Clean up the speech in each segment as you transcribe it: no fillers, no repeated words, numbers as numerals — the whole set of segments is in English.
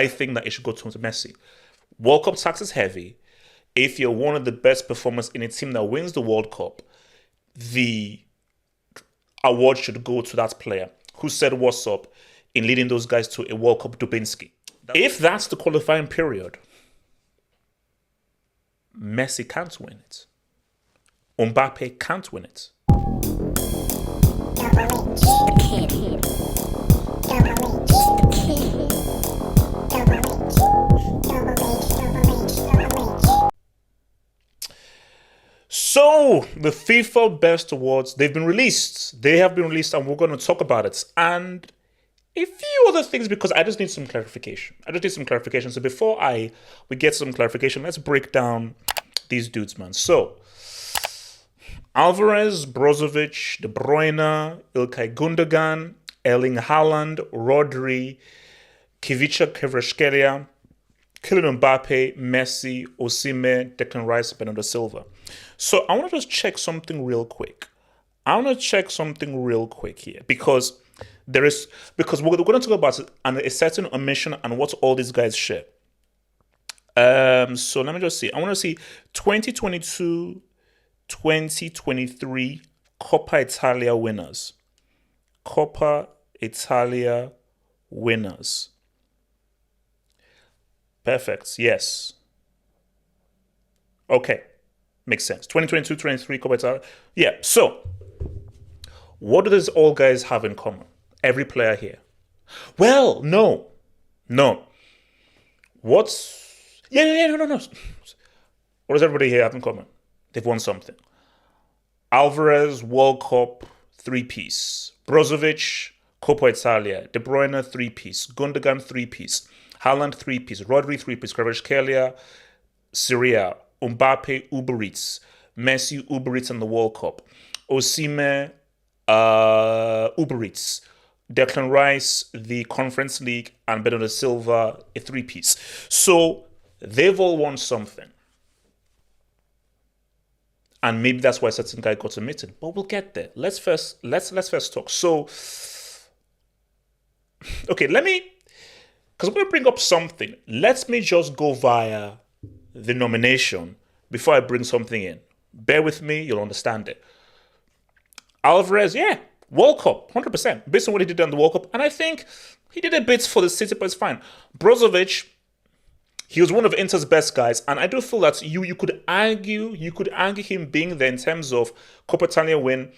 I think that it should go to Messi. World Cup tax is heavy. If you're one of the best performers in a team that wins the World Cup, the award should go to that player who said what's up in leading those guys to a World Cup Dubinsky. If that's the qualifying period, Messi can't win it. Mbappe can't win it. So, the FIFA Best Awards, they've been released. They have been released and we're going to talk about it. And a few other things because I just need some clarification. So before we get some clarification, let's break down these dudes, man. So, Alvarez, Brozovic, De Bruyne, Ilkay Gundogan, Erling Haaland, Rodri, Kivica Kvaratskhelia, Kylian Mbappe, Messi, Osimhen, Declan Rice, Bernardo Silva. So I want to just check something real quick. Here because we're going to talk about a certain omission and what all these guys share. So let me just see. I want to see 2022, 2023 Coppa Italia winners. Perfect. Yes. Okay. Makes sense. 2022, 23 Coppa Italia. Yeah. So, what do these all guys have in common? Every player here. Well, no. What's... No. What does everybody here have in common? They've won something. Alvarez, World Cup, 3-piece. Brozovic, Coppa Italia. De Bruyne, 3-piece. Gundogan, 3-piece. Haaland, 3-piece. Rodri, 3-piece. Kvaratskhelia, Serie. Mbappe, Uber Eats. Messi, Uber Eats in the World Cup. Osimhen, Uber Eats. Declan Rice, the Conference League, and Bernardo Silva, a 3-piece. So they've all won something. And maybe that's why a certain guy got omitted. But we'll get there. Let's first talk. So, okay, because I'm going to bring up something. Let me just go via the nomination before I bring something in. Bear with me, you'll understand it. Alvarez, yeah, World Cup, 100%, based on what he did in the World Cup. And I think he did a bit for the City, but it's fine. Brozovic, he was one of Inter's best guys, and I do feel that you could argue him being there in terms of Coppa Italia win,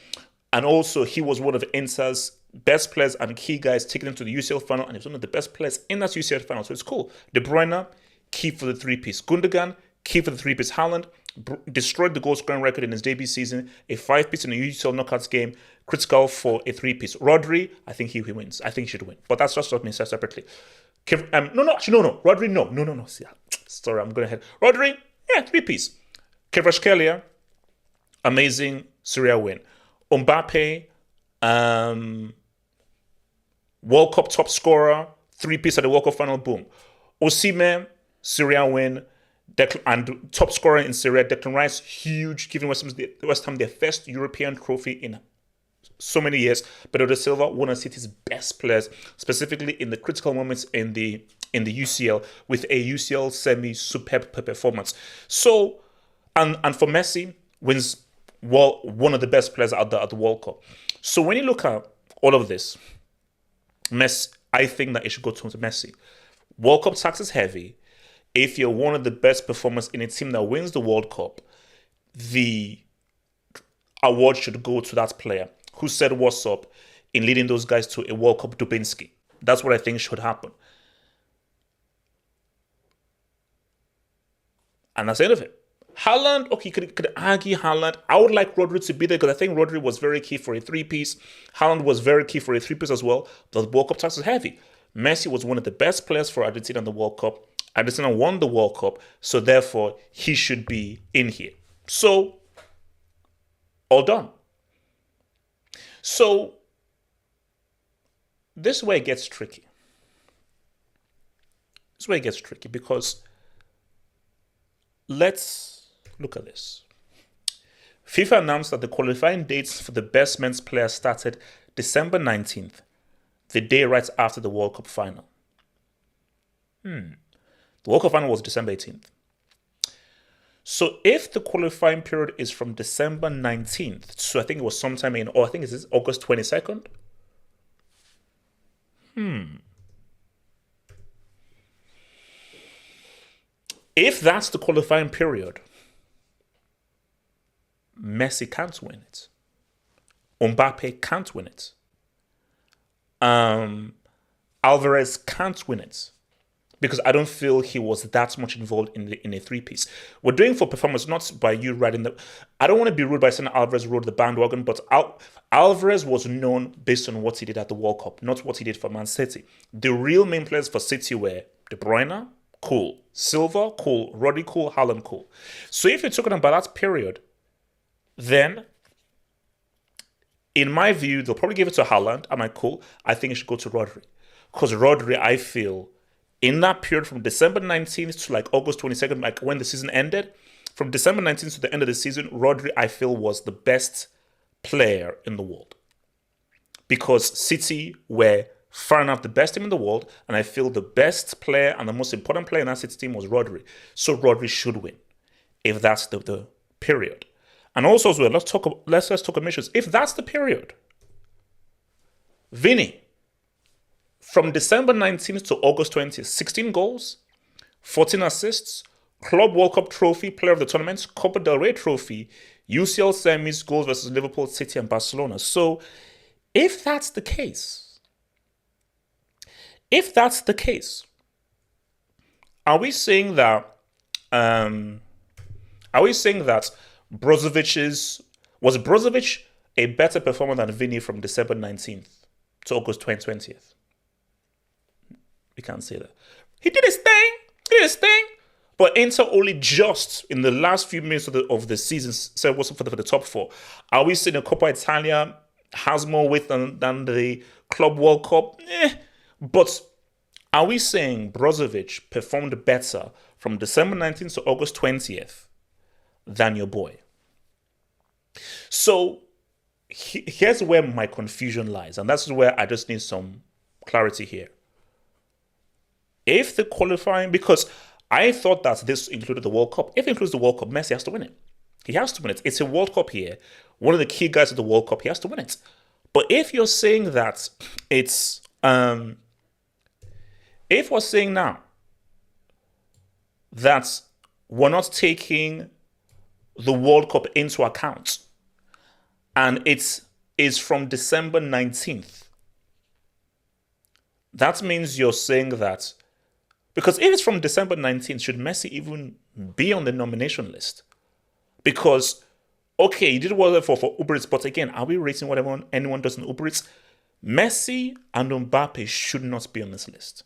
and also he was one of Inter's best players and key guys taking him to the UCL final, and he was one of the best players in that UCL final, so it's cool. De Bruyne, key for the 3-piece. Gundogan, key for the 3-piece. Haaland destroyed the goal scoring record in his debut season, a 5-piece in a UCL knockouts game, critical for a 3-piece. Rodri, I think he wins. I think he should win, but that's just what me said separately. No. Rodri, no. Sorry, I'm going ahead. Rodri, yeah, 3-piece. Kvaratskhelia, amazing Serie win. Mbappe, World Cup top scorer, 3-piece at the World Cup final, boom. Osimhen, Serie win, and top scorer in Serie, Declan Rice, huge, giving West Ham their first European trophy in so many years. Bernardo Silva, one of City's best players, specifically in the critical moments in the UCL, with a UCL semi-superb performance. So, and for Messi, wins one of the best players at the World Cup. So when you look at all of this, I think that it should go to Messi. World Cup tax is heavy. If you're one of the best performers in a team that wins the World Cup, the award should go to that player who said what's up in leading those guys to a World Cup Dubinsky. That's what I think should happen. And that's the end of it. Haaland, okay, could argue Haaland. I would like Rodri to be there because I think Rodri was very key for a 3-piece. Haaland was very key for a 3-piece as well. The World Cup tax is heavy. Messi was one of the best players for Argentina in the World Cup. Argentina won the World Cup, so therefore he should be in here. So, all done. So, this is where it gets tricky. Because let's look at this. FIFA announced that the qualifying dates for the best men's player started December 19th, the day right after the World Cup final. The World Cup final was December 18th. So if the qualifying period is from December 19th, so I think it was sometime in, I think it's August 22nd. If that's the qualifying period, Messi can't win it. Mbappe can't win it. Alvarez can't win it. Because I don't feel he was that much involved in a three-piece. We're doing for performance, not by you riding the... I don't want to be rude by saying Alvarez rode the bandwagon, but Alvarez was known based on what he did at the World Cup, not what he did for Man City. The real main players for City were De Bruyne, cool. Silva, cool. Rodri, cool. Haaland, cool. So if you're talking about that period, then, in my view, they'll probably give it to Haaland. Am I cool? I think it should go to Rodri. Because Rodri, I feel... in that period from December 19th to like August 22nd, like when the season ended, from December 19th to the end of the season, Rodri, I feel, was the best player in the world. Because City were far enough the best team in the world, and I feel the best player and the most important player in that City team was Rodri. So Rodri should win, if that's the period. And also as well, let's talk omissions. If that's the period, Vinny, from December 19th to August 20th, 16 goals, 14 assists, Club World Cup trophy, player of the tournament, Copa del Rey trophy, UCL semis, goals versus Liverpool, City and Barcelona. So if that's the case, are we saying that was Brozovic a better performer than Vinny from December 19th to August 20th? We can't say that. He did his thing. But Inter only just in the last few minutes of the season said what's for the top four. Are we saying the Coppa Italia has more weight than the Club World Cup? But are we saying Brozovic performed better from December 19th to August 20th than your boy? So here's where my confusion lies, and that's where I just need some clarity here. If the qualifying, because I thought that this included the World Cup. If it includes the World Cup, Messi has to win it. He has to win it. It's a World Cup here. One of the key guys at the World Cup, he has to win it. But if you're saying that it's, if we're saying now that we're not taking the World Cup into account, and it is from December 19th, that means you're saying that, because if it's from December 19th, should Messi even be on the nomination list? Because, okay, you did well for Uber Eats, but again, are we rating what anyone does in Uber Eats? Messi and Mbappe should not be on this list.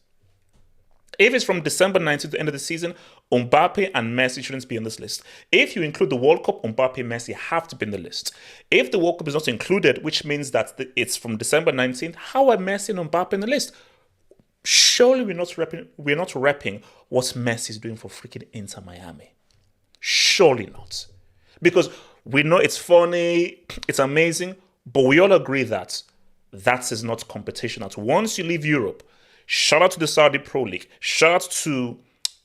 If it's from December 19th to the end of the season, Mbappe and Messi shouldn't be on this list. If you include the World Cup, Mbappe and Messi have to be in the list. If the World Cup is not included, which means that it's from December 19th, how are Messi and Mbappe in the list? Surely we're not repping what Messi is doing for freaking Inter Miami. Surely not. Because we know it's funny, it's amazing, but we all agree that that is not competition. That once you leave Europe, shout out to the Saudi Pro League, shout out to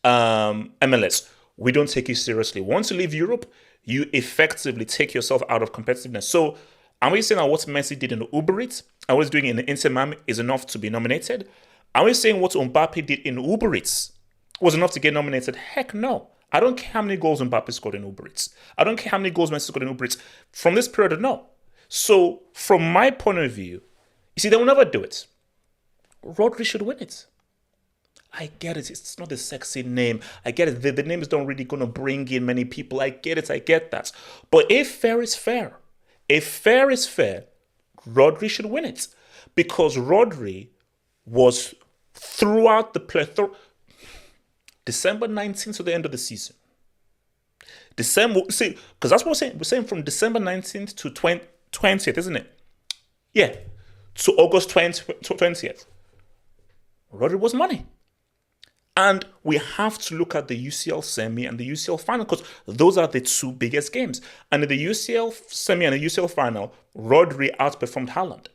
MLS, we don't take you seriously. Once you leave Europe, you effectively take yourself out of competitiveness. So are we saying that what Messi did in the Uber Eats and what he's doing in the Inter Miami is enough to be nominated? Are we saying what Mbappe did in Uber Eats was enough to get nominated? Heck no. I don't care how many goals Mbappe scored in Uber Eats. I don't care how many goals Messi scored in Uber Eats. From this period, no. So, from my point of view, you see, they will never do it. Rodri should win it. I get it. It's not a sexy name. I get it. The name is not really going to bring in many people. I get it. I get that. But if fair is fair, Rodri should win it. Because Rodri was throughout the plethora, December 19th to the end of the season. Because that's what we're saying. We're saying from December 19th to 20th, isn't it? Yeah, to August 20th. Rodri was money. And we have to look at the UCL semi and the UCL final because those are the two biggest games. And in the UCL semi and the UCL final, Rodri outperformed Haaland.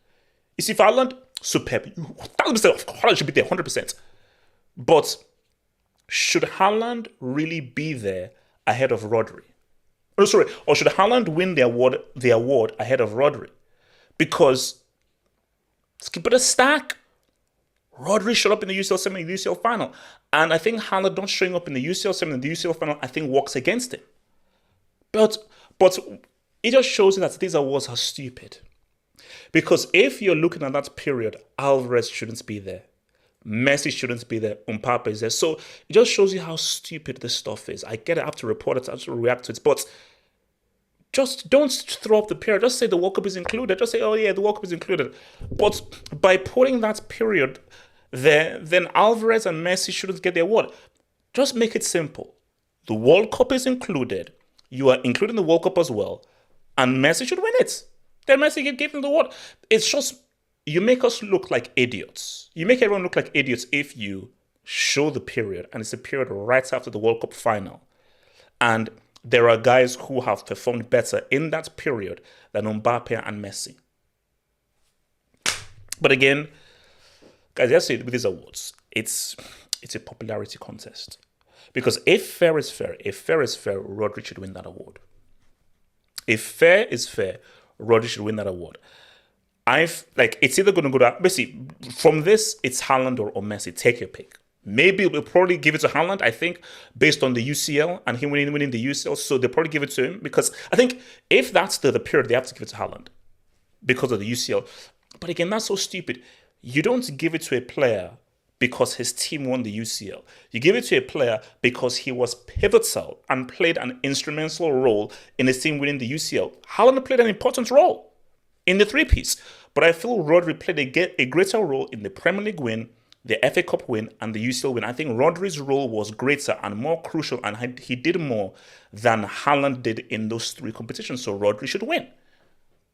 You see, for Haaland, superb. 1,000%, Haaland should be there, 100%. But Should Haaland really be there ahead of Rodri? Oh, sorry, or should Haaland win the award ahead of Rodri? Because let's keep it a stack. Rodri showed up in the UCL semi and the UCL final. And I think Haaland not showing up in the UCL semi and the UCL final, I think works against him. But it just shows you that these awards are stupid. Because if you're looking at that period, Alvarez shouldn't be there. Messi shouldn't be there. Mbappe is there. So it just shows you how stupid this stuff is. I get it. I have to report it. I have to react to it. But just don't throw up the period. Just say the World Cup is included. Just say, oh yeah, the World Cup is included. But by putting that period there, then Alvarez and Messi shouldn't get the award. Just make it simple. The World Cup is included. You are including the World Cup as well. And Messi should win it. Then Messi get given the award. It's just, you make us look like idiots. You make everyone look like idiots if you show the period. And it's a period right after the World Cup final. And there are guys who have performed better in that period than Mbappe and Messi. But again, guys, let's say with these awards, it's a popularity contest. Because if fair is fair, Rodri should win that award. If fair is fair, Rodri should win that award. It's either going to go to basically from this, it's Haaland or Messi. Take your pick. Maybe we'll probably give it to Haaland, I think, based on the UCL and him winning the UCL. So they'll probably give it to him because I think if that's the period, they have to give it to Haaland because of the UCL. But again, that's so stupid. You don't give it to a player because his team won the UCL. You give it to a player because he was pivotal and played an instrumental role in his team winning the UCL. Haaland played an important role in the three-piece. But I feel Rodri played a greater role in the Premier League win, the FA Cup win, and the UCL win. I think Rodri's role was greater and more crucial, and he did more than Haaland did in those three competitions. So Rodri should win.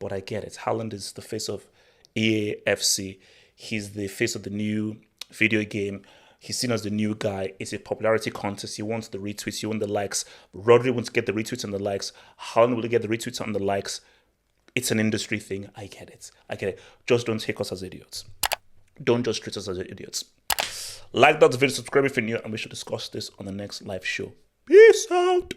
But I get it. Haaland is the face of EAFC. He's the face of the new video game. He's seen as the new guy. It's a popularity contest. He wants the retweets. He wants the likes. Rodri wants to get the retweets and the likes. Haaland will get the retweets and the likes. It's an industry thing. I get it. Just don't take us as idiots. Don't just treat us as idiots. Like that video, subscribe if you're new, and we should discuss this on the next live show. Peace out.